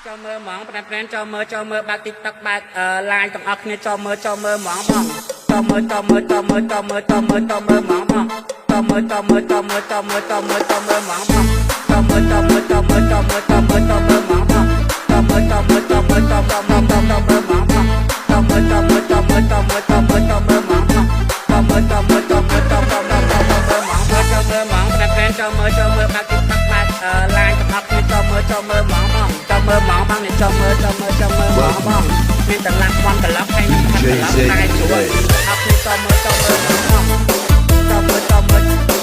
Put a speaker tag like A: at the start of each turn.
A: cho mơ mỏng bạn cho mơ ba tiktok ba like tổng óc này cho mơ mỏng mỏng cho mơ mỏng mỏng cho mơ mỏng mỏng cho mơ mỏng mỏng cho mơ mỏng mỏng cho mơ mỏng mỏng cho mơ mỏng mỏng cho mơ mỏng mỏng cho mơ mỏng mỏng cho mơ mỏng mỏng cho mơ mỏng mỏng cho mơ mỏng mỏng cho mơ mỏng mỏng cho mơ mỏng mỏng cho mơ mỏng mỏng cho mơ mỏng mỏng cho mơ mỏng mỏng cho mơ ba tiktok ba like tổng óc này cho mơ mỏng mỏng cho mơ mỏng băng này cho mơ mỏng mỏng nên tầng lạc quan tầng lóc hay tầng lóc hai chuột óc này cho mơ mỏng mỏng cho mơ